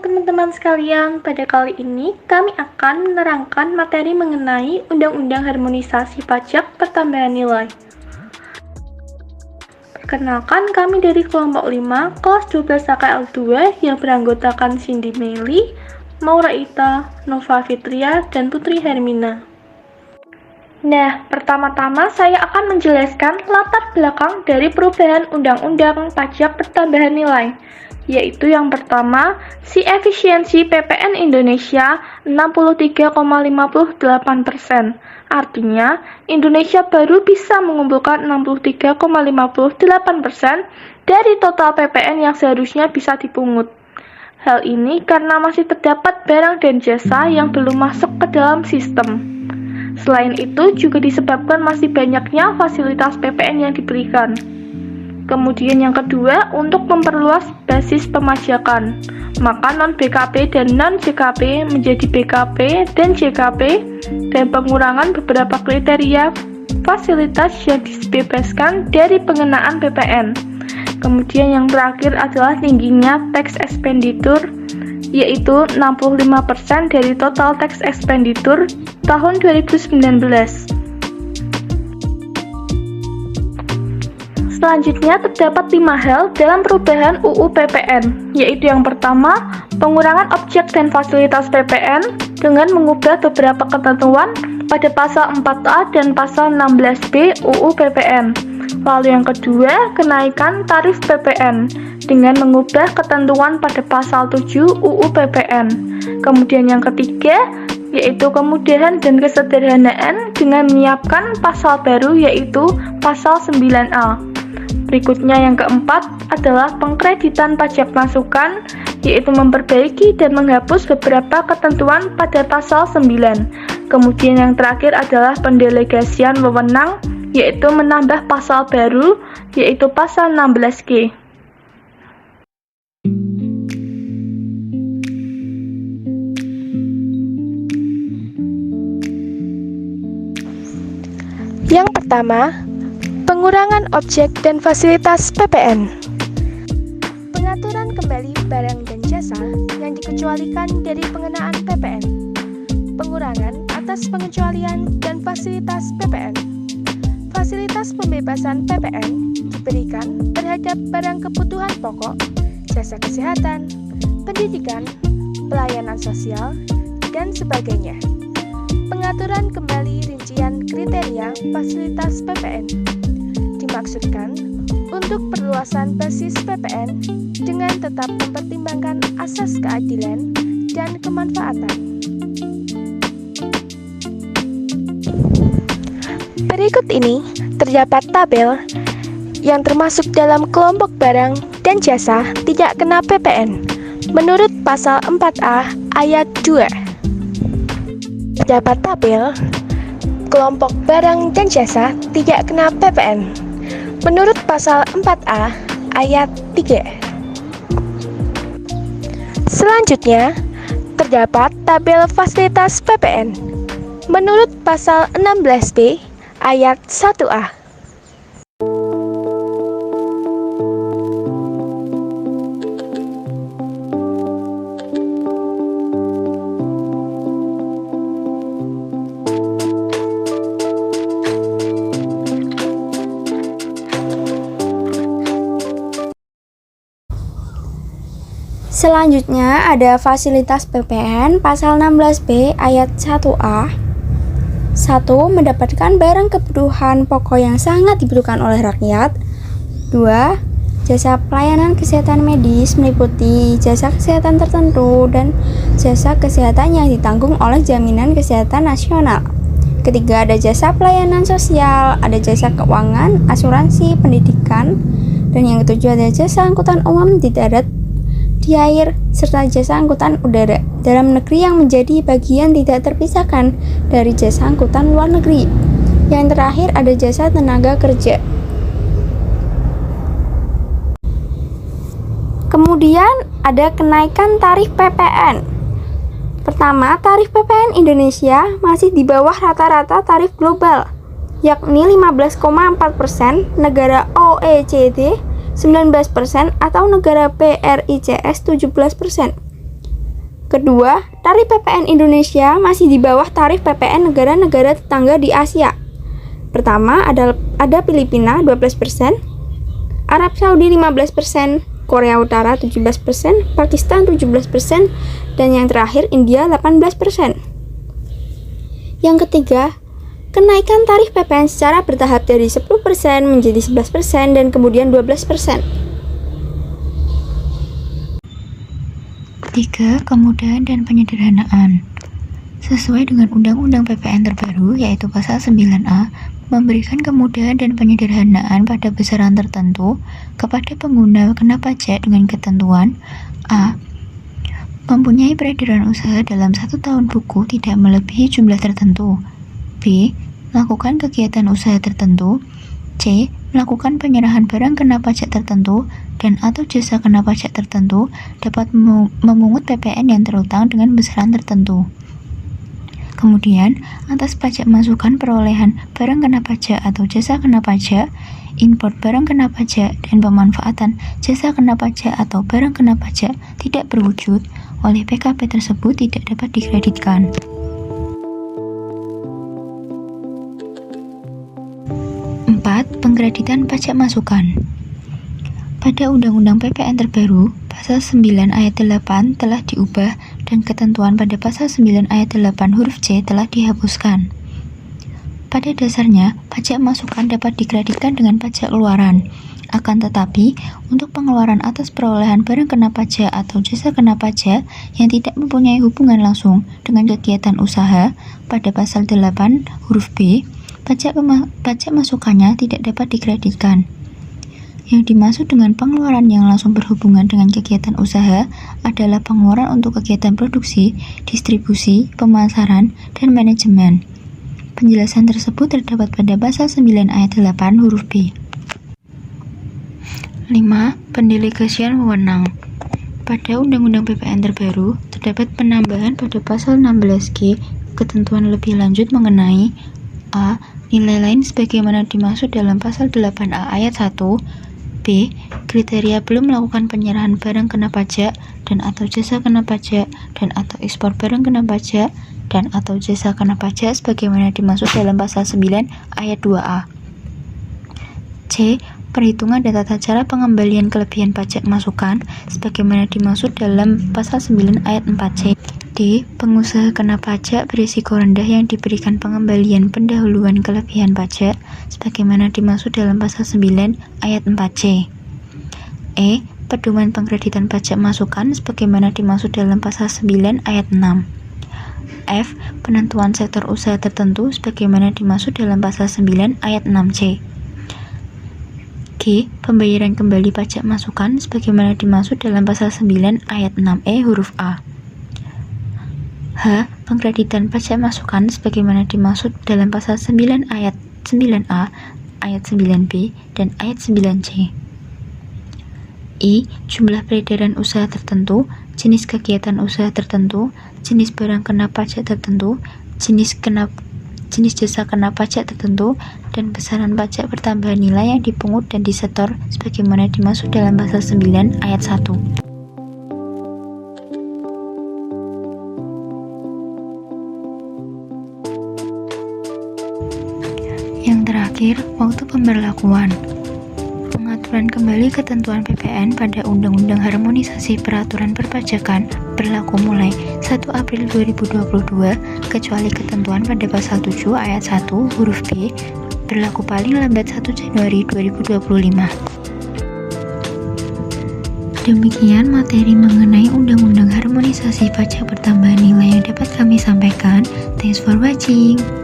teman-teman sekalian, pada kali ini kami akan menerangkan materi mengenai Undang-Undang Harmonisasi Pajak Pertambahan Nilai. Perkenalkan, kami dari kelompok 5, kelas 12 AKL 2 yang beranggotakan Cindy Meli, Maura Ita, Nova Fitria, dan Putri Hermina. Nah, pertama-tama saya akan menjelaskan latar belakang dari perubahan Undang-Undang Pajak Pertambahan Nilai, yaitu yang pertama, si efisiensi PPN Indonesia 63,58%. Artinya, Indonesia baru bisa mengumpulkan 63,58% dari total PPN yang seharusnya bisa dipungut. Hal ini karena masih terdapat barang dan jasa yang belum masuk ke dalam sistem. Selain itu, juga disebabkan masih banyaknya fasilitas PPN yang diberikan. Kemudian yang kedua, untuk memperluas basis pemajakan, maka non-BKP dan non-JKP menjadi BKP dan JKP, dan pengurangan beberapa kriteria fasilitas yang dibebaskan dari pengenaan PPN. Kemudian yang terakhir adalah tingginya tax expenditure, yaitu 65% dari total tax expenditure tahun 2019. Selanjutnya, terdapat 5 hal dalam perubahan UU PPN, yaitu yang pertama, pengurangan objek dan fasilitas PPN dengan mengubah beberapa ketentuan pada pasal 4A dan pasal 16B UU PPN. Lalu yang kedua, kenaikan tarif PPN dengan mengubah ketentuan pada pasal 7 UU PPN. Kemudian yang ketiga, yaitu kemudahan dan kesederhanaan dengan menyiapkan pasal baru, yaitu pasal 9A. Berikutnya yang keempat adalah pengkreditan pajak masukan, yaitu memperbaiki dan menghapus beberapa ketentuan pada pasal 9. Kemudian yang terakhir adalah pendelegasian wewenang, yaitu menambah pasal baru, yaitu pasal 16G. Yang pertama, pengurangan objek dan fasilitas PPN. Pengaturan kembali barang dan jasa yang dikecualikan dari pengenaan PPN. Pengurangan atas pengecualian dan fasilitas PPN. Fasilitas pembebasan PPN diberikan terhadap barang kebutuhan pokok, jasa kesehatan, pendidikan, pelayanan sosial, dan sebagainya. Pengaturan kembali rincian kriteria fasilitas PPN dimaksudkan untuk perluasan basis PPN dengan tetap mempertimbangkan asas keadilan dan kemanfaatan. Berikut ini terdapat tabel yang termasuk dalam kelompok barang dan jasa tidak kena PPN menurut pasal 4A ayat 2. Terdapat tabel kelompok barang dan jasa tidak kena PPN menurut pasal 4A ayat 3. Selanjutnya, terdapat tabel fasilitas PPN menurut pasal 16B ayat 1A. Selanjutnya ada fasilitas PPN pasal 16B ayat 1A. 1. Mendapatkan barang kebutuhan pokok yang sangat dibutuhkan oleh rakyat. 2. Jasa pelayanan kesehatan medis meliputi jasa kesehatan tertentu dan jasa kesehatan yang ditanggung oleh Jaminan Kesehatan Nasional. Ketiga, ada jasa pelayanan sosial, ada jasa keuangan, asuransi, pendidikan. Dan yang ketujuh ada jasa angkutan umum di darat, di air, serta jasa angkutan udara dalam negeri yang menjadi bagian tidak terpisahkan dari jasa angkutan luar negeri. Yang terakhir ada jasa tenaga kerja. Kemudian ada kenaikan tarif PPN. Pertama, tarif PPN Indonesia masih di bawah rata-rata tarif global, yakni 15,4%, negara OECD 19% atau negara PRICS 17%. Kedua, tarif PPN Indonesia masih di bawah tarif PPN negara-negara tetangga di Asia. Pertama, ada Filipina 12%, Arab Saudi 15%, Korea Utara 17%, Pakistan 17%, dan yang terakhir India 18%. Yang ketiga, kenaikan tarif PPN secara bertahap dari 10% menjadi 11% dan kemudian 12%. Ketiga, kemudahan dan penyederhanaan. Sesuai dengan Undang-Undang PPN terbaru, yaitu Pasal 9A, memberikan kemudahan dan penyederhanaan pada besaran tertentu kepada pengguna kena pajak dengan ketentuan A. Mempunyai peredaran usaha dalam 1 tahun buku tidak melebihi jumlah tertentu. B. Melakukan kegiatan usaha tertentu. C. Melakukan penyerahan barang kena pajak tertentu dan atau jasa kena pajak tertentu dapat memungut PPN yang terutang dengan besaran tertentu. Kemudian, atas pajak masukan perolehan barang kena pajak atau jasa kena pajak, import barang kena pajak, dan pemanfaatan jasa kena pajak atau barang kena pajak tidak berwujud, oleh PKP tersebut tidak dapat dikreditkan. 4. Pengkreditan pajak masukan. Pada Undang-Undang PPN terbaru, Pasal 9 ayat 8 telah diubah dan ketentuan pada Pasal 9 ayat 8 huruf C telah dihapuskan. Pada dasarnya, pajak masukan dapat dikreditkan dengan pajak keluaran. Akan tetapi, untuk pengeluaran atas perolehan barang kena pajak atau jasa kena pajak yang tidak mempunyai hubungan langsung dengan kegiatan usaha, pada Pasal 8 huruf B, pajak masukannya tidak dapat dikreditkan. Yang dimaksud dengan pengeluaran yang langsung berhubungan dengan kegiatan usaha adalah pengeluaran untuk kegiatan produksi, distribusi, pemasaran, dan manajemen. Penjelasan tersebut terdapat pada Pasal 9 ayat 8 huruf B. 5. Pendelegasian wewenang. Pada Undang-Undang PPN terbaru, terdapat penambahan pada Pasal 16G ketentuan lebih lanjut mengenai A. Nilai lain sebagaimana dimaksud dalam Pasal 8A ayat 1. B. Kriteria belum melakukan penyerahan barang kena pajak dan atau jasa kena pajak dan atau ekspor barang kena pajak dan atau jasa kena pajak sebagaimana dimaksud dalam Pasal 9 ayat 2A. C. Perhitungan dan tata cara pengembalian kelebihan pajak masukan sebagaimana dimaksud dalam Pasal 9 ayat 4C. D. Pengusaha kena pajak berisiko rendah yang diberikan pengembalian pendahuluan kelebihan pajak sebagaimana dimaksud dalam Pasal 9 ayat 4C. E. Pedoman pengkreditan pajak masukan sebagaimana dimaksud dalam Pasal 9 ayat 6. F. Penentuan sektor usaha tertentu sebagaimana dimaksud dalam Pasal 9 ayat 6C. G. Pembayaran kembali pajak masukan sebagaimana dimaksud dalam Pasal 9 ayat 6E huruf A. H. Pengkreditan pajak masukan sebagaimana dimaksud dalam Pasal 9 ayat 9A, ayat 9B, dan ayat 9C. I. Jumlah peredaran usaha tertentu, jenis kegiatan usaha tertentu, jenis barang kena pajak tertentu, jenis jasa kena pajak tertentu, dan besaran pajak pertambahan nilai yang dipungut dan disetor sebagaimana dimaksud dalam Pasal 9 ayat 1. Yang terakhir, waktu pemberlakuan. Pengaturan kembali ketentuan PPN pada Undang-Undang Harmonisasi Peraturan Perpajakan berlaku mulai 1 April 2022 kecuali ketentuan pada Pasal 7 ayat 1 huruf B berlaku paling lambat 1 Januari 2025. Demikian materi mengenai Undang-Undang Harmonisasi Pajak Pertambahan Nilai yang dapat kami sampaikan. Thanks for watching.